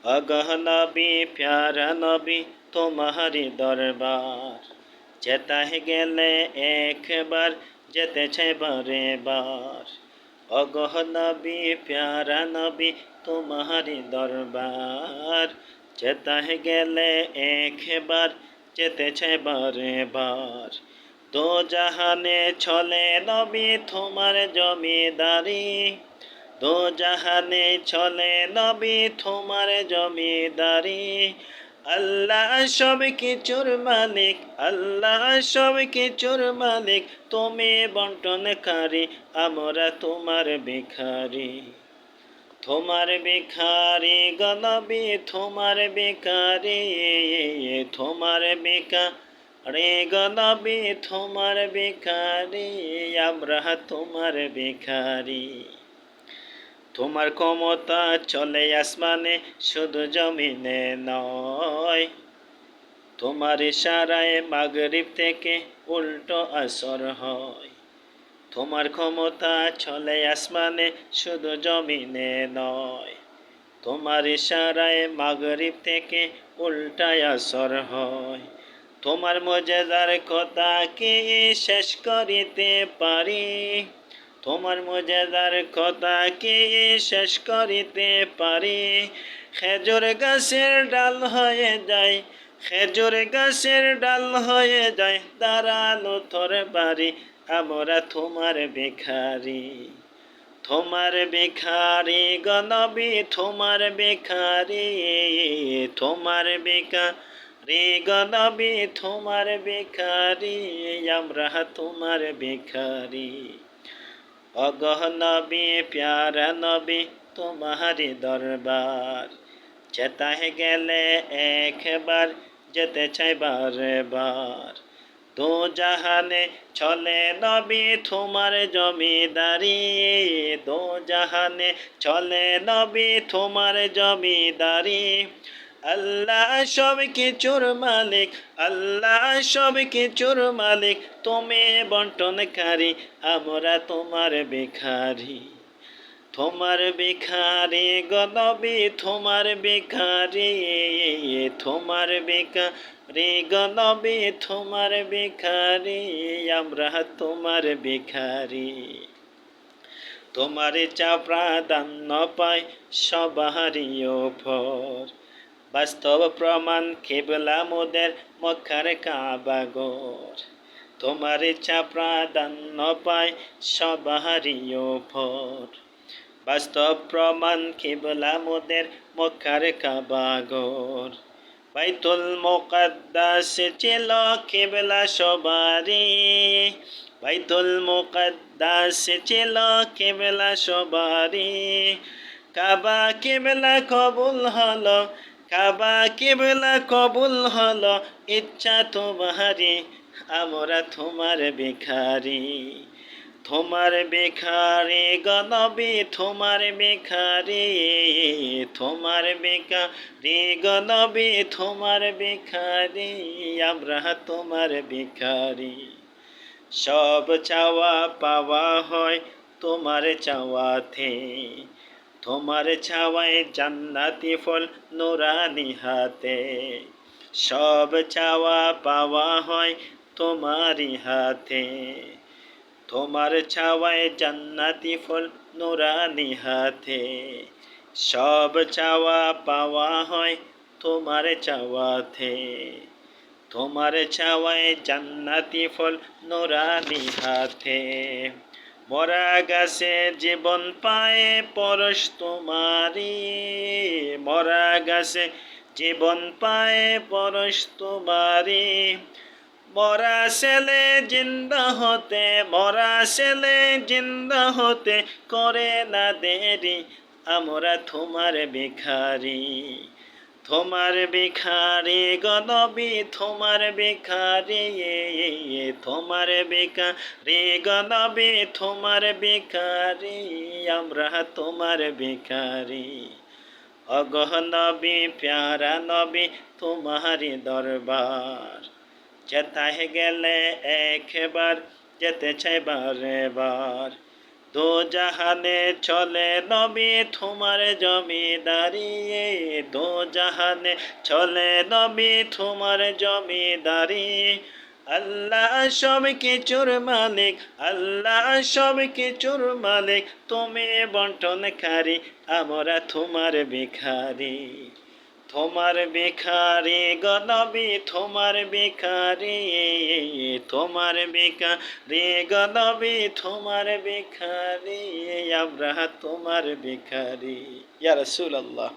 अगह नबी प्यारा नबी तुम्हारी दरबार যেতাহে গেলে একবার যেতে চাই বারে বার অগহ নবী প্যারা নবী তোমারি দরবার যেতাহে গেলে একবার যেতে চাই বারে বার দো জাহানে চলে নবী তোমার জমিদারি দো জাহানে চলে নবী তোমার জমিদারি আল্লাহ সব কিছুর মালিক আল্লাহ সব কিছুর মালিক তুমি বন্টনকারী আমরা তোমার ভিখারি তোমার ভিখারি গনবী তোমার ভিখারি তোমার ভিখারি গনবী তোমার ভিখারি আমরা তোমার ভিখারি তোমার ক্ষমতা চলে আসমানে শুধু জমিনে নয় তোমার ইশারায় মাগরিব থেকে উল্টো আসর হয় তোমার ক্ষমতা চলে আসমানে শুধু জমিনে নয় তোমার ইশারায় মাগরিব থেকে উল্টা আসর হয় তোমার মুজিজার কথা কি শেষ করিতে পারি তোমার মুজিজার কথা কি শেষ করিতে পারি খেজুর গাছের ডাল হয়ে যায় খেজুর গাছের ডাল হয়ে যায় দাঁড়ানো তোর বাড়ি আমরা তোমার ভিখারি তোমার ভিখারি গনবী তোমার ভিখারি তোমার ভিখারি গনবী তোমার ভিখারি আমরা তোমার ভিখারি অগহ নবী প্যারা নবী তোমারি দরবার যেতাহে গেলে একবার যেতে চাই বারে বার দো জাহানে চলে নবী তোমার জমিদারি দো জাহানে চলে নবী তোমার জমিদারি আল্লাহ সব কিছুর মালিক আল্লাহ সব কিছুর মালিক তুমি বন্টনকারী আমরা তোমার ভিখারি তোমার ভিখারি গনবী তোমার ভিখারি তোমার ভিখারি গনবী তোমার ভিখারি আমরা তোমার ভিখারি তোমার চা প্রাধান্য পায় সবারই ওপর বাস্তব প্রমাণ কিবলা মোদের মক্কার কাবা ঘর তোমার ইচ্ছা প্রাধান্য পায় সবারই ওপর বাস্তব প্রমাণ কিবলা মোদের মক্কার কাবা ঘর বাইতুল মুকাদ্দাস ছিল কিবলা সবারই বাইতুল মুকাদ্দাস ছিল কিবলা সবারই কাবা কিবলা কবুল হলো কাবা কিবলা কবুল হলো ইচ্ছা তোমারি আমরা তোমার ভিখারি তোমার ভিখারি গনবী তোমার ভিখারি তোমার ভিখারি গনবী তোমার ভিখারি আমরা তোমার ভিখারি সব চাওয়া পাওয়া হয় তোমার চাওয়াতে তোমার ছাওয়ায় জান্নাতি ফল নুরানি হাতে সব চাওয়া পাওয়া হয় তোমারই হাতে তোমার ছাওয়ায় জান্নাতি ফল নুরানি হাতে সব চাওয়া পাওয়া হয় তোমার চাওয়াতে তোমার ছাওয়ায় জান্নাতি ফল নুরানি হাতে মরা গাছে জীবন পায় পরশ তোমারি মরা গাছে জীবন পায় পরশ তোমারি মরা ছেলে জিন্দা হতে মরা ছেলে জিন্দা হতে করে না দেরি আমরা তোমার ভিখারি তোমার ভিখারি গনবী তোমার ভিখারি তোমার ভিখারি গনবী তোমার ভিখারি আমরা তোমার ভিখারি অগহ নবী প্যারা নবী তোমারি দরবার যেতাহে গেলে একবার যেতে চাই বারে বার দো জাহানে চলে নবী তোমার জমিদারি, দো জাহানে চলে নবী তোমার জমিদারি। আল্লাহ সব কিছুর মালিক, আল্লাহ সব কিছুর মালিক, তুমি বন্টনকারী, আমরা তোমার ভিখারি। তোমার ভিখারি গো নবী, তোমার ভিখারি, তোমার ভিখারি গো নবী, তোমার ভিখারি, আমরা তোমার ভিখারি। ইয়া রাসূলুল্লাহ।